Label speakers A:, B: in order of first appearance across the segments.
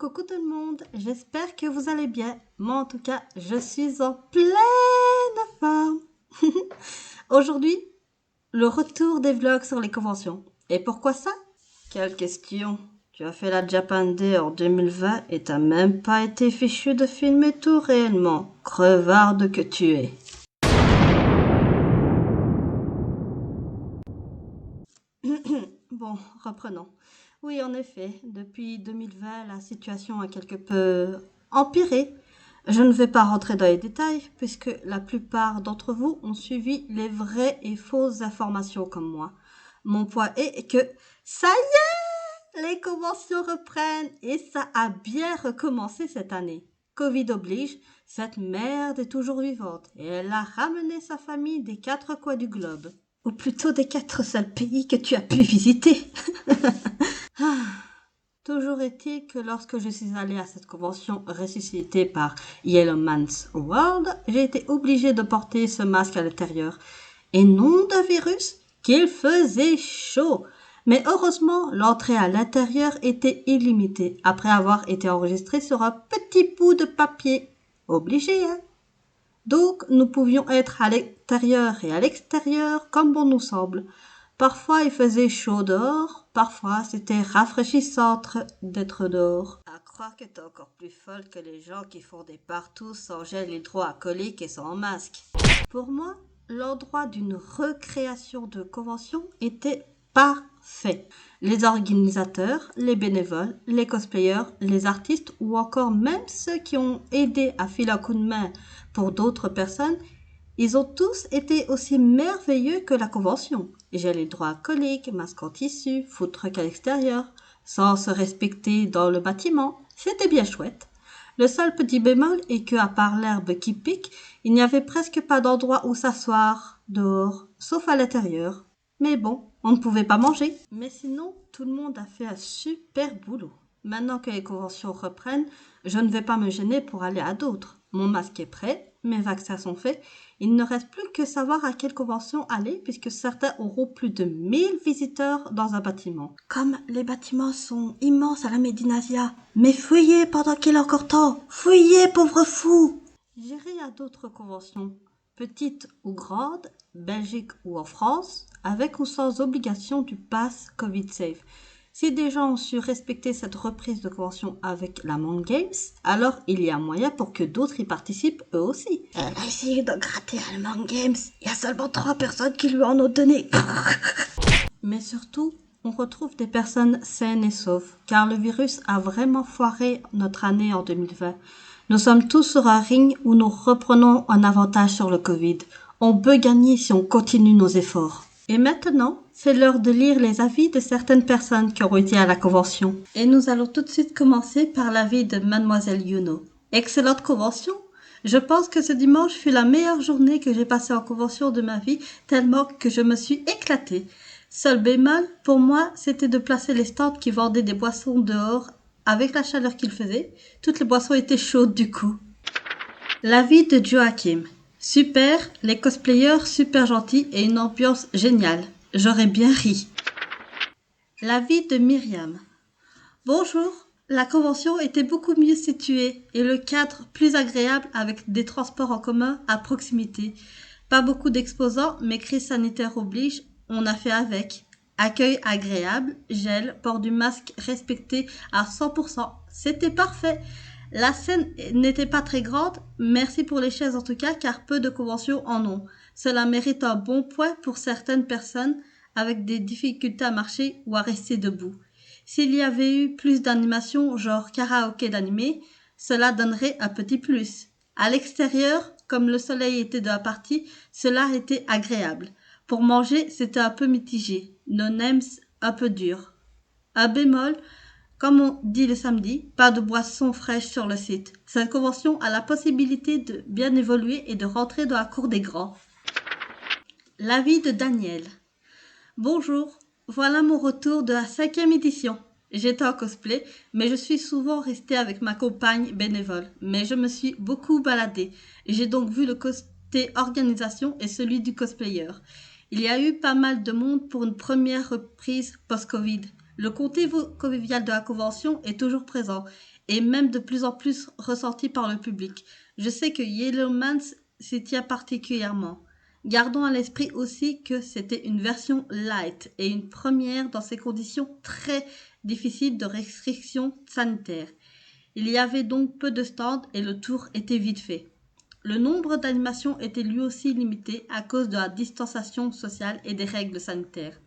A: coucou tout le monde, j'espère que vous allez bien. Moi en tout cas, je suis en pleine forme. Aujourd'hui, le retour des vlogs sur les conventions. Et pourquoi ça? Quelle question. Tu as fait la Japan Day en 2020 et t'as même pas été fichu de filmer tout réellement. Crevarde que tu es. Bon, reprenons. Oui, en effet, depuis 2020, la situation a quelque peu empiré. Je ne vais pas rentrer dans les détails, puisque la plupart d'entre vous ont suivi les vraies et fausses informations comme moi. Mon point est que ça y est, les conventions reprennent et ça a bien recommencé cette année. Covid oblige, cette merde est toujours vivante et elle a ramené sa famille des quatre coins du globe. Ou plutôt des quatre seuls pays que tu as pu visiter. Toujours est-il que lorsque je suis allée à cette convention ressuscitée par Yellow Man's World, j'ai été obligée de porter ce masque à l'intérieur. Et non de virus, qu'il faisait chaud. Mais heureusement, l'entrée à l'intérieur était illimitée, après avoir été enregistrée sur un petit bout de papier. Obligé, hein? Donc, nous pouvions être à l'intérieur et à l'extérieur comme bon nous semble. Parfois, il faisait chaud dehors, parfois, c'était rafraîchissant d'être dehors. À croire que t'es encore plus folle que les gens qui font des partous sans gel hydroalcoolique et sans masque. Pour moi, l'endroit d'une recréation de convention était parfait. Les organisateurs, les bénévoles, les cosplayers, les artistes ou encore même ceux qui ont aidé à filer un coup de main pour d'autres personnes, ils ont tous été aussi merveilleux que la convention. Gel hydroalcoolique, masque en tissu, food truck à l'extérieur, sans se respecter dans le bâtiment. C'était bien chouette. Le seul petit bémol est que, à part l'herbe qui pique, il n'y avait presque pas d'endroit où s'asseoir dehors, sauf à l'intérieur. Mais bon, on ne pouvait pas manger. Mais sinon, tout le monde a fait un super boulot. Maintenant que les conventions reprennent, je ne vais pas me gêner pour aller à d'autres. Mon masque est prêt, mes vaccins sont faits. Il ne reste plus que savoir à quelle convention aller puisque certains auront plus de 1000 visiteurs dans un bâtiment. Comme les bâtiments sont immenses à la Médinasia. Mais fouillez pendant qu'il est encore temps. Fouillez, pauvre fou. J'irai à d'autres conventions, petites ou grandes, Belgique ou en France, avec ou sans obligation du pass Covid Safe. Si des gens ont su respecter cette reprise de convention avec la Mind Games, alors il y a moyen pour que d'autres y participent eux aussi. Elle a essayé de gratter à la Mind Games. Il y a seulement 3 personnes qui lui en ont donné. Mais surtout, on retrouve des personnes saines et sauves, car le virus a vraiment foiré notre année en 2020. Nous sommes tous sur un ring où nous reprenons un avantage sur le Covid. On peut gagner si on continue nos efforts. Et maintenant, c'est l'heure de lire les avis de certaines personnes qui ont été à la convention. Et nous allons tout de suite commencer par l'avis de Mademoiselle Yuno. Excellente convention! Je pense que ce dimanche fut la meilleure journée que j'ai passée en convention de ma vie, tellement que je me suis éclatée. Seul bémol, pour moi, c'était de placer les stands qui vendaient des boissons dehors avec la chaleur qu'il faisait. Toutes les boissons étaient chaudes du coup. L'avis de Joachim. Super, les cosplayers super gentils et une ambiance géniale. J'aurais bien ri. L'avis de Myriam. Bonjour, la convention était beaucoup mieux située et le cadre plus agréable avec des transports en commun à proximité. Pas beaucoup d'exposants, mais crise sanitaire oblige, on a fait avec. Accueil agréable, gel, port du masque respecté à 100%. C'était parfait. La scène n'était pas très grande, merci pour les chaises en tout cas, car peu de conventions en ont. Cela mérite un bon point pour certaines personnes avec des difficultés à marcher ou à rester debout. S'il y avait eu plus d'animations, genre karaoké d'animé, cela donnerait un petit plus. À l'extérieur, comme le soleil était de la partie, cela était agréable. Pour manger, c'était un peu mitigé. Nos names un peu dur. Un bémol, comme on dit le samedi, pas de boissons fraîches sur le site. Cette convention a la possibilité de bien évoluer et de rentrer dans la cour des grands. L'avis de Daniel. Bonjour, voilà mon retour de la 5e édition. J'étais en cosplay, mais je suis souvent restée avec ma compagne bénévole. Mais je me suis beaucoup baladée. J'ai donc vu le côté organisation et celui du cosplayer. Il y a eu pas mal de monde pour une première reprise post-Covid. Le côté convivial de la convention est toujours présent et même de plus en plus ressenti par le public. Je sais que Yellowmans s'y tient particulièrement. Gardons à l'esprit aussi que c'était une version light et une première dans ces conditions très difficiles de restrictions sanitaires. Il y avait donc peu de stands et le tour était vite fait. Le nombre d'animations était lui aussi limité à cause de la distanciation sociale et des règles sanitaires.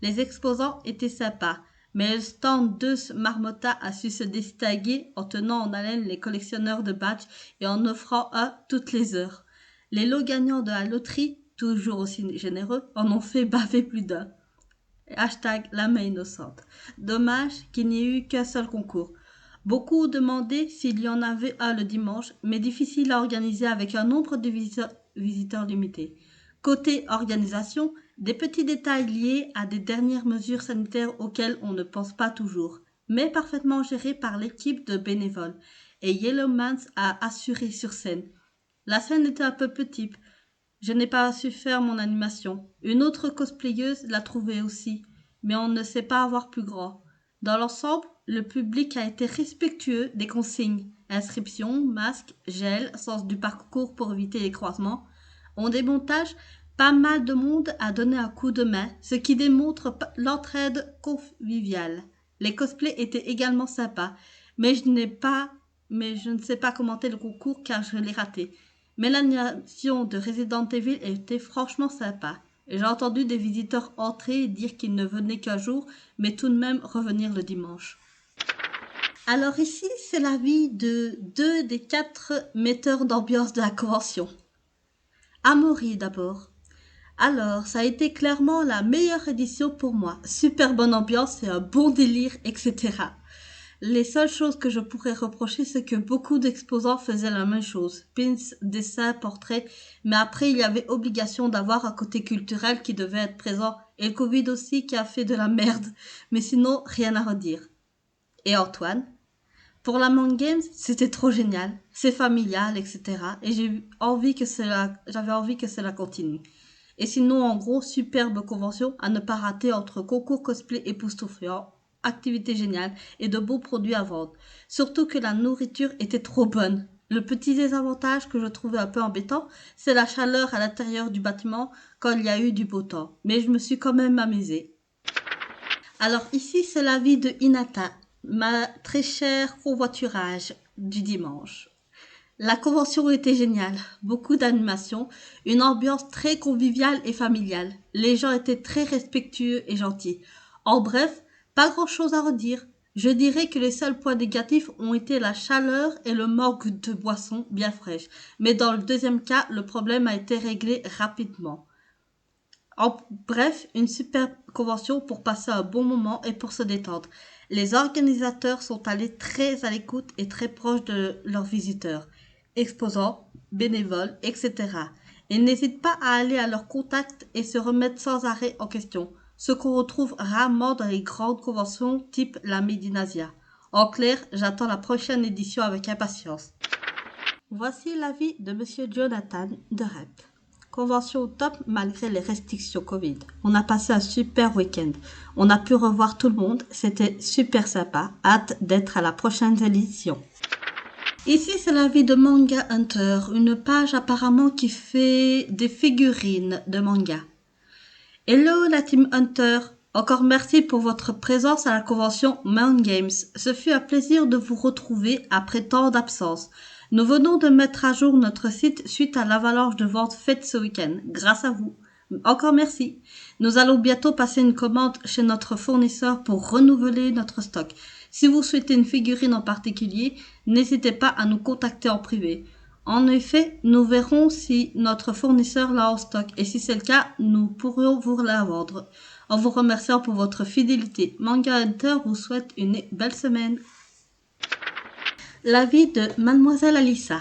A: Les exposants étaient sympas, mais le stand 2 Marmotta a su se distinguer en tenant en haleine les collectionneurs de badges et en offrant un toutes les heures. Les lots gagnants de la loterie, toujours aussi généreux, en ont fait baver plus d'un. Hashtag la main innocente. Dommage qu'il n'y ait eu qu'un seul concours. Beaucoup ont demandé s'il y en avait un le dimanche, mais difficile à organiser avec un nombre de visiteurs limité. Côté organisation, des petits détails liés à des dernières mesures sanitaires auxquelles on ne pense pas toujours, mais parfaitement gérés par l'équipe de bénévoles. Et Yellowmans a assuré sur scène. La scène était un peu petite. Je n'ai pas su faire mon animation. Une autre cosplayeuse l'a trouvé aussi, mais on ne sait pas avoir plus grand. Dans l'ensemble, le public a été respectueux des consignes. Inscription, masque, gel, sens du parcours pour éviter les croisements. Au démontage, pas mal de monde a donné un coup de main, ce qui démontre l'entraide conviviale. Les cosplays étaient également sympas, mais je ne sais pas commenter le concours car je l'ai raté. Mais l'animation de Resident Evil était franchement sympa. J'ai entendu des visiteurs entrer et dire qu'ils ne venaient qu'un jour, mais tout de même revenir le dimanche. Alors ici, c'est l'avis de 2 des 4 metteurs d'ambiance de la convention. Amaury d'abord. Alors, ça a été clairement la meilleure édition pour moi. Super bonne ambiance et un bon délire, etc. Les seules choses que je pourrais reprocher, c'est que beaucoup d'exposants faisaient la même chose. Pins, dessins, portraits, mais après il y avait obligation d'avoir un côté culturel qui devait être présent, et le Covid aussi qui a fait de la merde, mais sinon rien à redire. Et Antoine? Pour la Man Games, c'était trop génial, c'est familial, etc. Et j'avais envie que cela continue. Et sinon, en gros, superbe convention à ne pas rater entre concours cosplay époustouflant, activité géniale et de beaux produits à vendre. Surtout que la nourriture était trop bonne. Le petit désavantage que je trouvais un peu embêtant, c'est la chaleur à l'intérieur du bâtiment quand il y a eu du beau temps. Mais je me suis quand même amusée. Alors ici, c'est l'avis de Hinata, ma très chère covoiturage du dimanche. La convention était géniale, beaucoup d'animations, une ambiance très conviviale et familiale. Les gens étaient très respectueux et gentils. En bref, pas grand-chose à redire. Je dirais que les seuls points négatifs ont été la chaleur et le manque de boissons bien fraîches. Mais dans le deuxième cas, le problème a été réglé rapidement. En bref, une super convention pour passer un bon moment et pour se détendre. Les organisateurs sont allés très à l'écoute et très proches de leurs visiteurs, exposants, bénévoles, etc. Ils n'hésitent pas à aller à leur contact et se remettre sans arrêt en question, ce qu'on retrouve rarement dans les grandes conventions type la Medinasia. En clair, j'attends la prochaine édition avec impatience. Voici l'avis de Monsieur Jonathan de Rep. Convention au top malgré les restrictions Covid. On a passé un super week-end. On a pu revoir tout le monde. C'était super sympa. Hâte d'être à la prochaine édition. Ici, c'est l'avis de Manga Hunter, une page apparemment qui fait des figurines de manga. Hello la team Hunter. Encore merci pour votre présence à la convention Man Games. Ce fut un plaisir de vous retrouver après tant d'absence. Nous venons de mettre à jour notre site suite à l'avalanche de ventes faite ce week-end. Grâce à vous. Encore merci. Nous allons bientôt passer une commande chez notre fournisseur pour renouveler notre stock. Si vous souhaitez une figurine en particulier, n'hésitez pas à nous contacter en privé. En effet, nous verrons si notre fournisseur l'a en stock et si c'est le cas, nous pourrions vous la vendre. En vous remerciant pour votre fidélité, Manga Hunter vous souhaite une belle semaine. L'avis de Mademoiselle Alissa.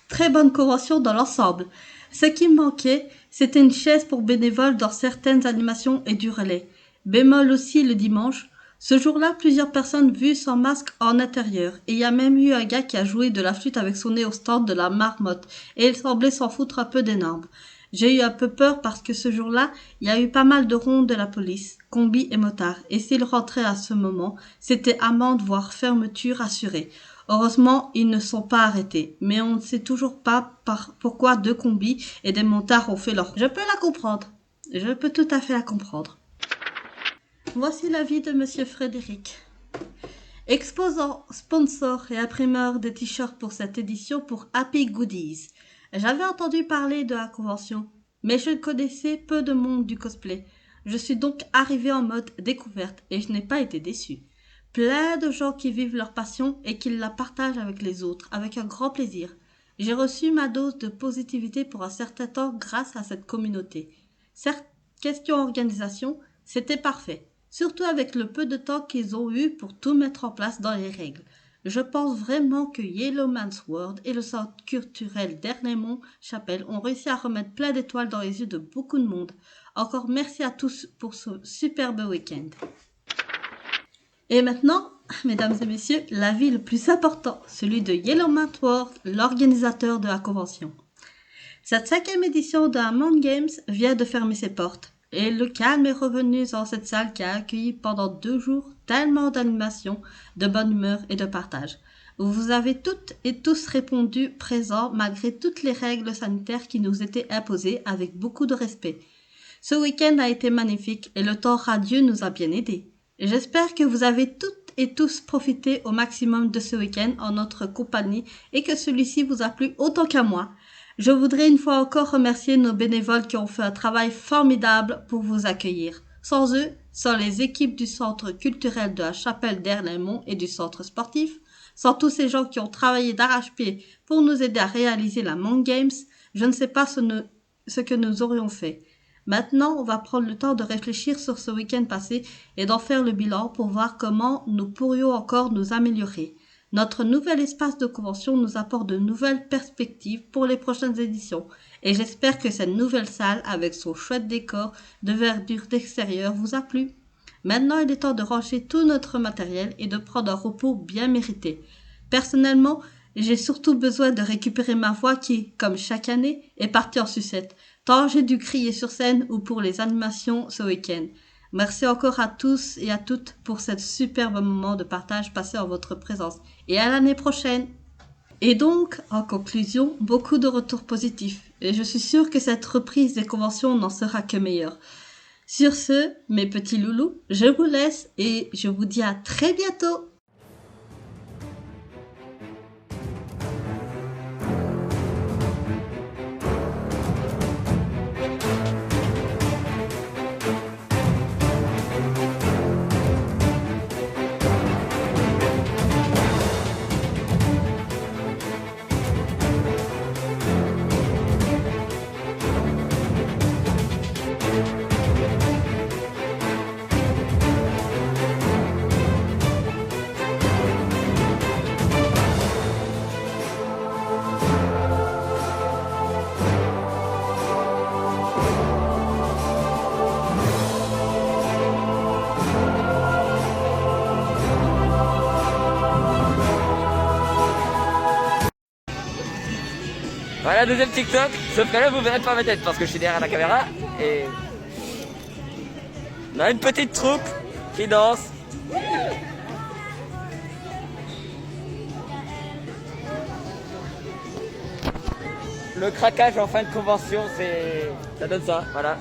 A: Très bonne convention dans l'ensemble. Ce qui me manquait, c'était une chaise pour bénévoles dans certaines animations et du relais. Bémol aussi le dimanche. Ce jour-là, plusieurs personnes vues sans masque en intérieur. Et il y a même eu un gars qui a joué de la flûte avec son nez au stand de la marmotte. Et il semblait s'en foutre un peu des normes. J'ai eu un peu peur parce que ce jour-là, il y a eu pas mal de rondes de la police, combis et motards, et s'ils rentraient à ce moment, c'était amende voire fermeture assurée. Heureusement, ils ne sont pas arrêtés, mais on ne sait toujours pas pourquoi deux combis et des motards ont fait leur... Je peux la comprendre. Je peux tout à fait la comprendre. Voici l'avis de Monsieur Frédéric. Exposant, sponsor et imprimeur de t-shirts pour cette édition pour Happy Goodies. J'avais entendu parler de la convention, mais je connaissais peu de monde du cosplay. Je suis donc arrivé en mode découverte et je n'ai pas été déçu. Plein de gens qui vivent leur passion et qui la partagent avec les autres, avec un grand plaisir. J'ai reçu ma dose de positivité pour un certain temps grâce à cette communauté. Certes, question organisation, c'était parfait. Surtout avec le peu de temps qu'ils ont eu pour tout mettre en place dans les règles. Je pense vraiment que Yellowman's World et le centre culturel d'Ernemont-Chapelle ont réussi à remettre plein d'étoiles dans les yeux de beaucoup de monde. Encore merci à tous pour ce superbe week-end. Et maintenant, mesdames et messieurs, l'avis le plus important, celui de Yellowman's World, l'organisateur de la convention. Cette 5e édition de Among Games vient de fermer ses portes. Et le calme est revenu dans cette salle qui a accueilli pendant 2 jours tellement d'animation, de bonne humeur et de partage. Vous avez toutes et tous répondu présents malgré toutes les règles sanitaires qui nous étaient imposées avec beaucoup de respect. Ce week-end a été magnifique et le temps radieux nous a bien aidés. J'espère que vous avez toutes et tous profité au maximum de ce week-end en notre compagnie et que celui-ci vous a plu autant qu'à moi. Je voudrais une fois encore remercier nos bénévoles qui ont fait un travail formidable pour vous accueillir. Sans eux, sans les équipes du centre culturel de la chapelle d'Ernemont et du centre sportif, sans tous ces gens qui ont travaillé d'arrache-pied pour nous aider à réaliser la Among Games, je ne sais pas ce que nous aurions fait. Maintenant, on va prendre le temps de réfléchir sur ce week-end passé et d'en faire le bilan pour voir comment nous pourrions encore nous améliorer. Notre nouvel espace de convention nous apporte de nouvelles perspectives pour les prochaines éditions et j'espère que cette nouvelle salle avec son chouette décor de verdure d'extérieur vous a plu. Maintenant, il est temps de ranger tout notre matériel et de prendre un repos bien mérité. Personnellement, j'ai surtout besoin de récupérer ma voix qui, comme chaque année, est partie en sucette, tant j'ai dû crier sur scène ou pour les animations ce week-end. Merci encore à tous et à toutes pour ce superbe moment de partage passé en votre présence. Et à l'année prochaine. Et donc, en conclusion, beaucoup de retours positifs. Et je suis sûre que cette reprise des conventions n'en sera que meilleure. Sur ce, mes petits loulous, je vous laisse et je vous dis à très bientôt.
B: Voilà, deuxième TikTok, sauf que là vous verrez pas ma tête parce que je suis derrière la caméra et on a une petite troupe qui danse. Le craquage en fin de convention, ça donne ça, voilà.